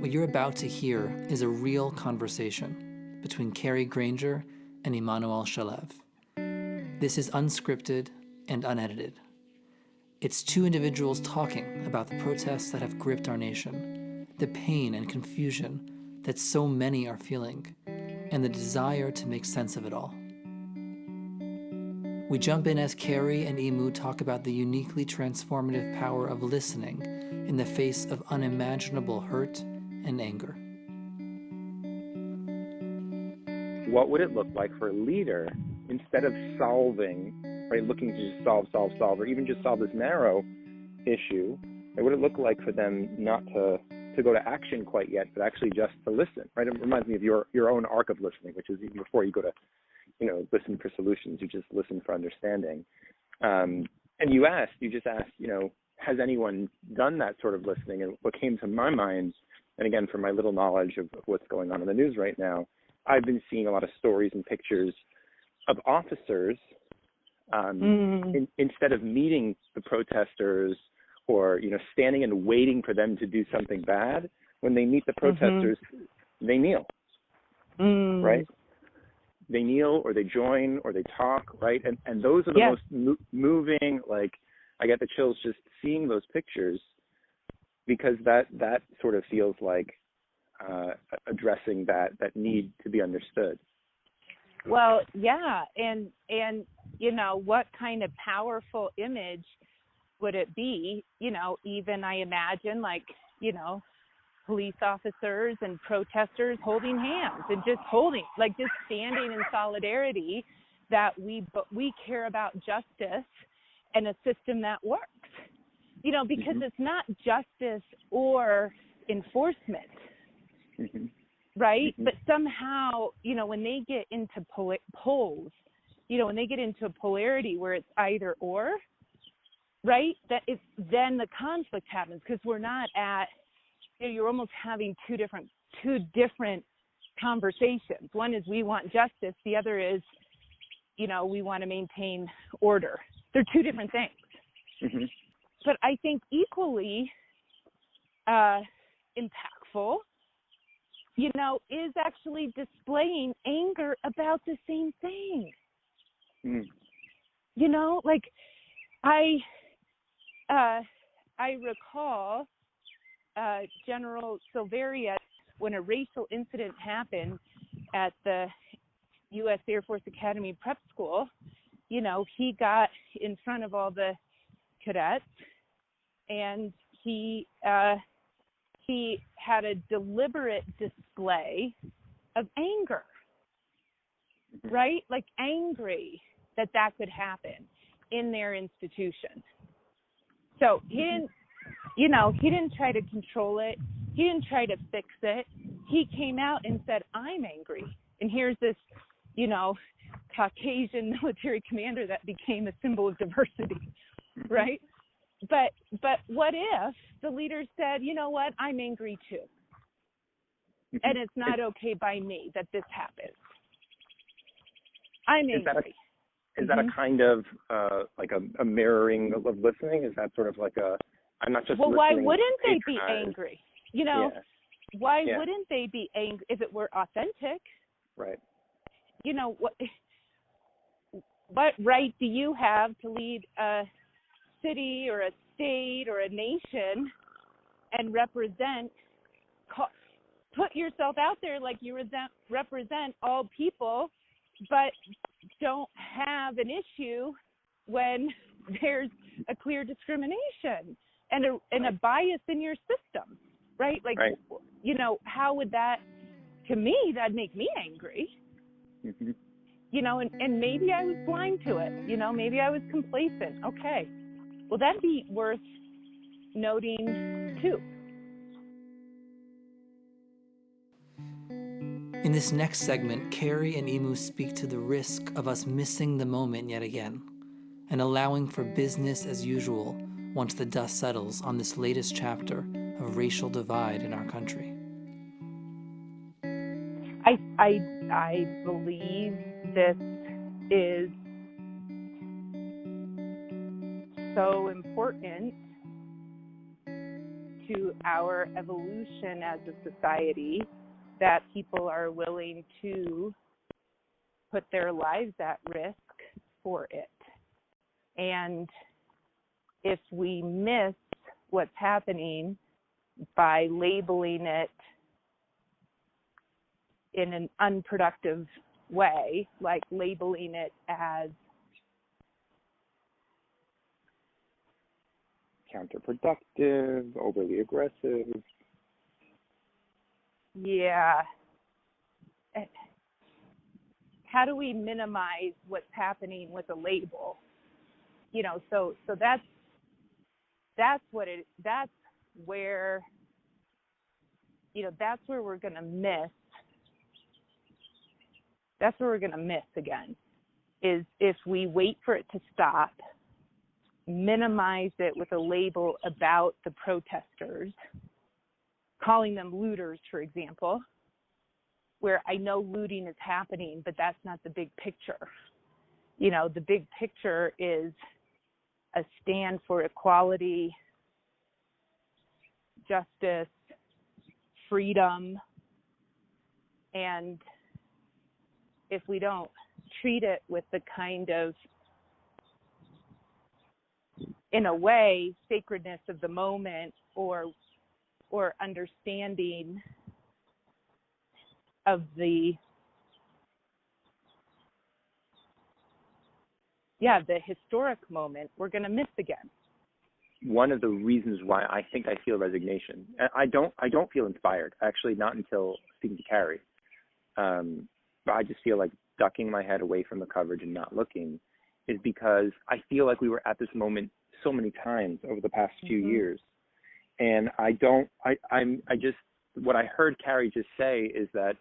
What you're about to hear is a real conversation between Kari Granger and Immanuel Shalev. This is unscripted and unedited. It's two individuals talking about the protests that have gripped our nation, the pain and confusion that so many are feeling, and the desire to make sense of it all. We jump in as Kari and Imu talk about the uniquely transformative power of listening in the face of unimaginable hurt and anger. What would it look like for a leader, instead of solving, right, looking to just solve, or even just solve this narrow issue, what would it look like for them not to go to action quite yet, but actually just to listen, right? It reminds me of your own arc of listening, which is before you go to, listen for solutions, you just listen for understanding. And you just asked, has anyone done that sort of listening? And what came to my mind, and again, from my little knowledge of what's going on in the news right now, I've been seeing a lot of stories and pictures of officers, instead of meeting the protesters or, standing and waiting for them to do something bad, when they meet the protesters, they kneel, right? They kneel or they join or they talk, right? And those are the most moving, like, I get the chills just seeing those pictures, because that sort of feels like addressing that need to be understood. Well, yeah, and what kind of powerful image would it be? Even I imagine, like, police officers and protesters holding hands and just standing in solidarity that we care about justice and a system that works. Because it's not justice or enforcement. Right? But somehow, when they get into polls, when they get into a polarity where it's either or, right, then the conflict happens, because we're not at, you're almost having two different conversations. One is we want justice. The other is, we want to maintain order. They're two different things. But I think equally impactful, is actually displaying anger about the same thing. Like I recall General Silveria, when a racial incident happened at the U.S. Air Force Academy Prep School, he got in front of all the cadets and he had a deliberate display of anger, right? Like angry that could happen in their institution. So he didn't try to control it. He didn't try to fix it. He came out and said, I'm angry. And here's this, Caucasian military commander that became a symbol of diversity, right? But what if the leader said, you know what, I'm angry too. And it's not okay by me that this happens. I'm angry. Is that a kind of like a mirroring of listening? Is that sort of like I'm not just listening? Well, why wouldn't they be angry? Why Yeah. wouldn't they be angry if it were authentic? Right. What right do you have to lead a city or a state or a nation and put yourself out there like you represent all people, but don't have an issue when there's a clear discrimination and a bias in your system, right? Like, right. How would that, to me, that'd make me angry. And maybe I was blind to it, maybe I was complacent. Okay. Well, that'd be worth noting too. In this next segment, Kari and Imu speak to the risk of us missing the moment yet again and allowing for business as usual once the dust settles on this latest chapter of racial divide in our country. I believe this is so important to our evolution as a society that people are willing to put their lives at risk for it. And if we miss what's happening by labeling it in an unproductive way, like labeling it as counterproductive, overly aggressive. Yeah. How do we minimize what's happening with a label? You know, so that's where, you know, that's where we're going to miss. That's where we're going to miss again, is if we wait for it to stop, minimize it with a label about the protesters, calling them looters, for example, where I know looting is happening, but that's not the big picture. You know, the big picture is a stand for equality, justice, freedom, and if we don't treat it with the kind of, in a way, sacredness of the moment or understanding of the historic moment, we're going to miss again. One of the reasons why I think I feel resignation, I don't feel inspired, actually, not until speaking to Kari. But I just feel like ducking my head away from the coverage and not looking is because I feel like we were at this moment so many times over the past few years. And what I heard Kari just say is that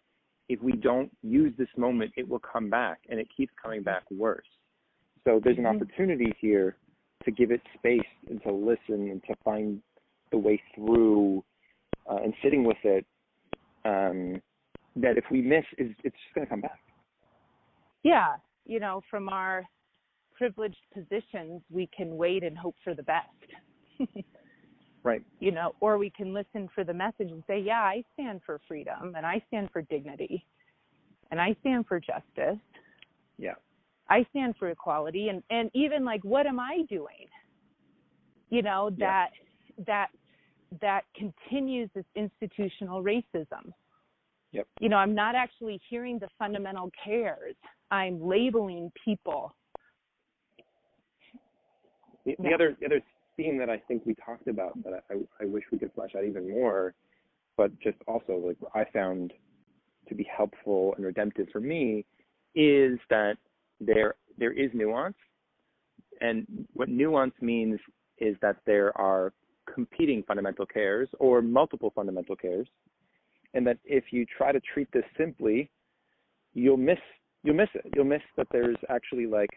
if we don't use this moment, it will come back, and it keeps coming back worse. So there's an opportunity here to give it space and to listen and to find the way through and sitting with it, that if we miss, it's just going to come back. Yeah, you know, from our privileged positions, we can wait and hope for the best. Right. You know, or we can listen for the message and say, yeah, I stand for freedom, and I stand for dignity, and I stand for justice. Yeah. I stand for equality, and even like, what am I doing? You know, that continues this institutional racism. Yep. You know, I'm not actually hearing the fundamental cares. I'm labeling people. The other theme that I think we talked about that I wish we could flesh out even more, but just also like I found to be helpful and redemptive for me, is that there is nuance. And what nuance means is that there are competing fundamental cares or multiple fundamental cares, and that if you try to treat this simply, you'll miss it. You'll miss that there's actually like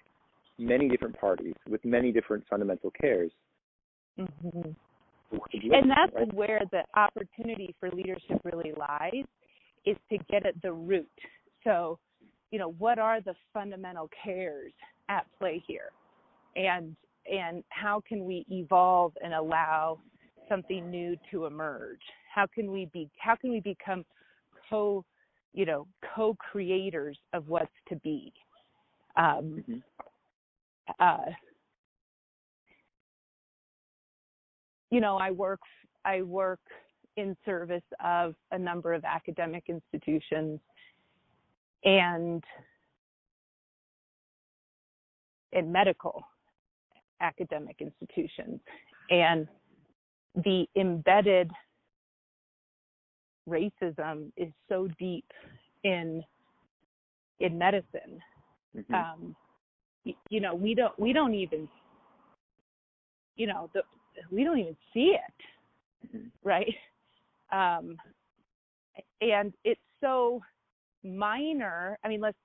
many different parties with many different fundamental cares. Mm-hmm. And that's right? where the opportunity for leadership really lies, is to get at the root. So, you know, what are the fundamental cares at play here? And how can we evolve and allow something new to emerge? How can we become co-creators of what's to be? You know, I work in service of a number of academic institutions and in medical academic institutions, and the embedded racism is so deep in medicine. You know, we don't even see it, right? And it's so minor. I mean, let's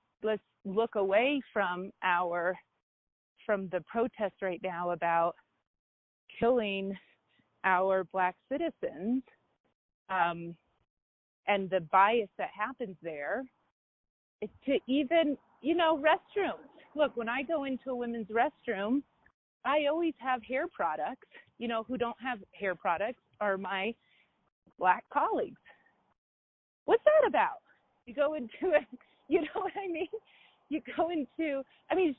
look away from the protest right now about killing our Black citizens, and the bias that happens there. It's to even, you know, restrooms. Look, when I go into a women's restroom, I always have hair products. You know, who don't have hair products are my Black colleagues. What's that about? You go into it, you know what I mean? You go into, I mean,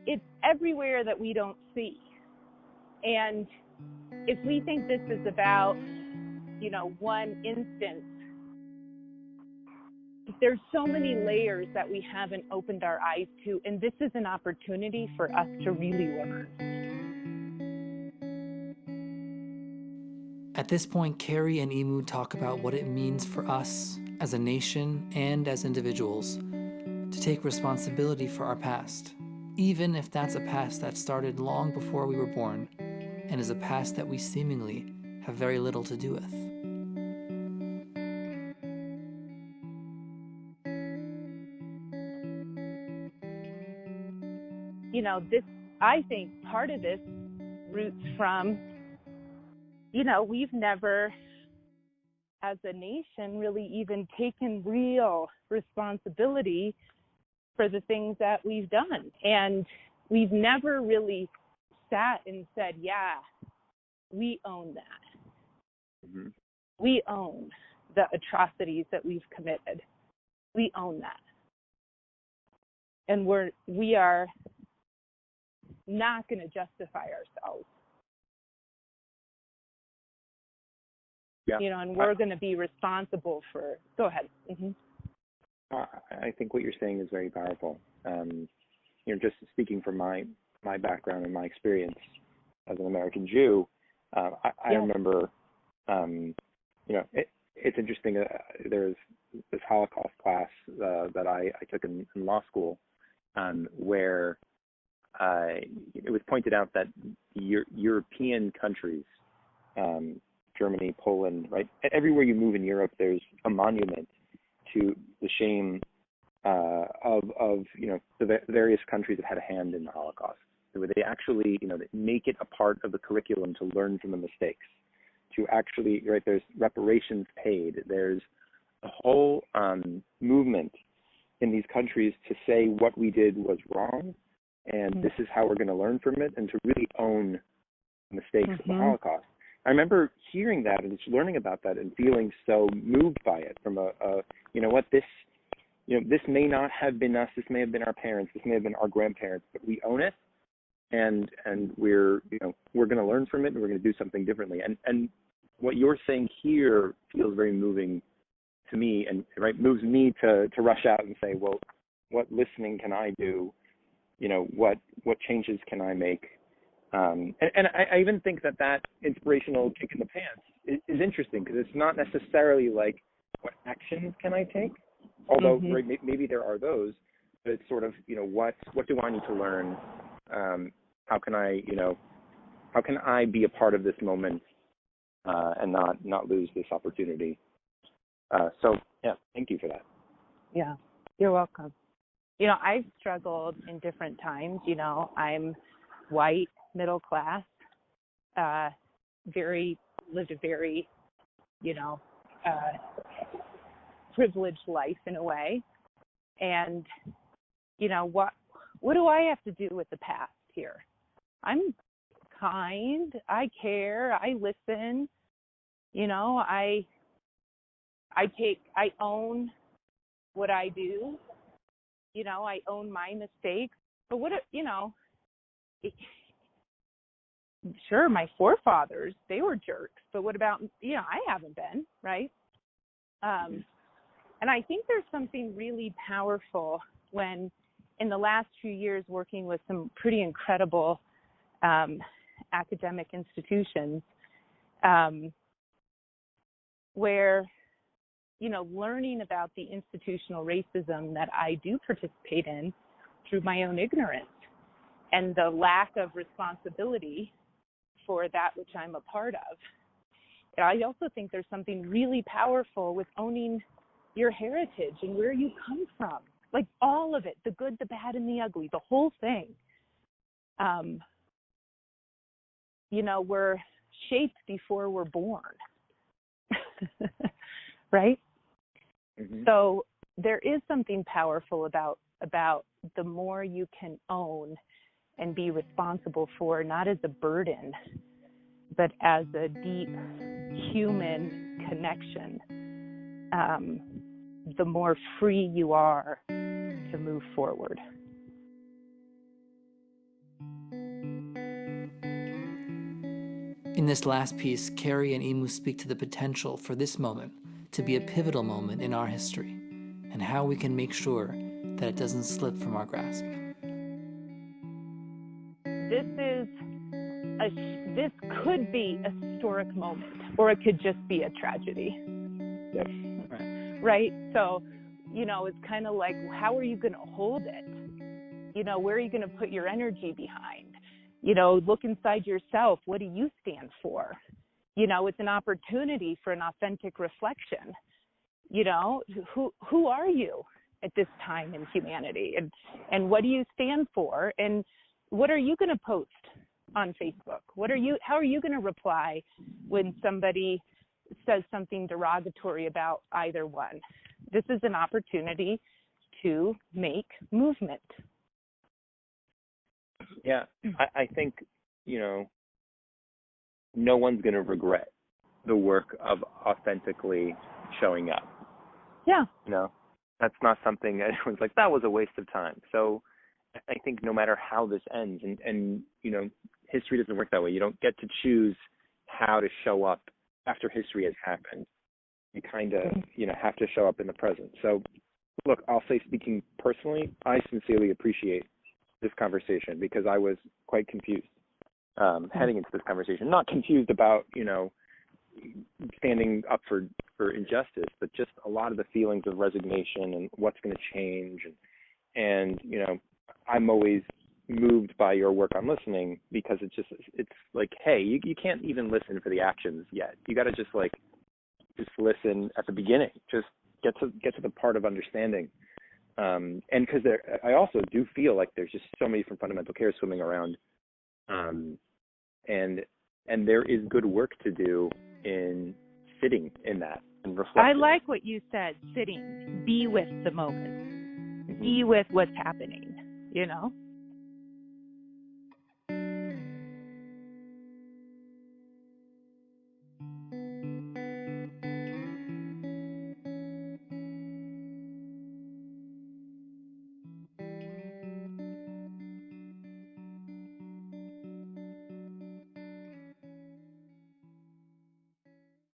it's everywhere that we don't see. And if we think this is about, one instance, there's so many layers that we haven't opened our eyes to, and this is an opportunity for us to really learn. At this point, Kari and Imu talk about what it means for us as a nation and as individuals to take responsibility for our past, even if that's a past that started long before we were born and is a past that we seemingly have very little to do with. I think part of this roots from, we've never, as a nation, really even taken real responsibility for the things that we've done. And we've never really sat and said, yeah, we own that. Mm-hmm. We own the atrocities that we've committed. We own that. And we are not going to justify ourselves. Yeah. And we're going to be responsible for, go ahead. Mm-hmm. I think what you're saying is very powerful. Just speaking from my background and my experience as an American Jew, I remember, it's interesting. There's this Holocaust class that I took in law school, where it was pointed out that European countries, Germany, Poland, right? Everywhere you move in Europe, there's a monument to the shame of the various countries that had a hand in the Holocaust, where they actually make it a part of the curriculum to learn from the mistakes, to actually, right? There's reparations paid. There's a whole movement in these countries to say what we did was wrong, and this is how we're going to learn from it, and to really own the mistakes of the Holocaust. I remember hearing that and just learning about that and feeling so moved by it from this may not have been us, this may have been our parents, this may have been our grandparents, but we own it, and we're going to learn from it, and we're going to do something differently. And what you're saying here feels very moving to me, and moves me to rush out and say, well, what listening can I do? What changes can I make? And I even think that inspirational kick in the pants is interesting, because it's not necessarily like, what actions can I take? Although maybe there are those, but it's sort of, what do I need to learn? How can I be a part of this moment and not lose this opportunity? So yeah, thank you for that. Yeah, you're welcome. I've struggled in different times. I'm white, middle class, lived a very, privileged life in a way. And, what do I have to do with the past here? I'm kind, I care, I listen, I own what I do, I own my mistakes. But sure, my forefathers, they were jerks, but what about, I haven't been, right? And I think there's something really powerful when, in the last few years, working with some pretty incredible academic institutions, where, learning about the institutional racism that I do participate in through my own ignorance and the lack of responsibility for that which I'm a part of. And I also think there's something really powerful with owning your heritage and where you come from, like all of it, the good, the bad, and the ugly, the whole thing. We're shaped before we're born, right? Mm-hmm. So there is something powerful about the more you can own and be responsible for, not as a burden, but as a deep human connection, the more free you are to move forward. In this last piece, Kari and Imu speak to the potential for this moment to be a pivotal moment in our history, and how we can make sure that it doesn't slip from our grasp. This could be a historic moment, or it could just be a tragedy. Yep. Right? So, it's kind of like, how are you going to hold it? Where are you going to put your energy behind? Look inside yourself. What do you stand for? It's an opportunity for an authentic reflection. Who are you at this time in humanity? And what do you stand for? And what are you going to post on Facebook? How are you going to reply when somebody says something derogatory about either one? This is an opportunity to make movement. Yeah, I think, no one's going to regret the work of authentically showing up. Yeah. That's not something that everyone's like, that was a waste of time. So I think no matter how this ends, and history doesn't work that way. You don't get to choose how to show up after history has happened. You kind of, have to show up in the present. So, look, I'll say, speaking personally, I sincerely appreciate this conversation, because I was quite confused heading into this conversation. Not confused about, standing up for injustice, but just a lot of the feelings of resignation and what's going to change. And I'm always moved by your work on listening, because it's like, hey, you can't even listen for the actions yet. You got to just listen at the beginning. Just get to the part of understanding. And because I also do feel like there's just so many different fundamental cares swimming around, and there is good work to do in sitting in that and reflecting. I like what you said, sitting, be with the moment, be with what's happening,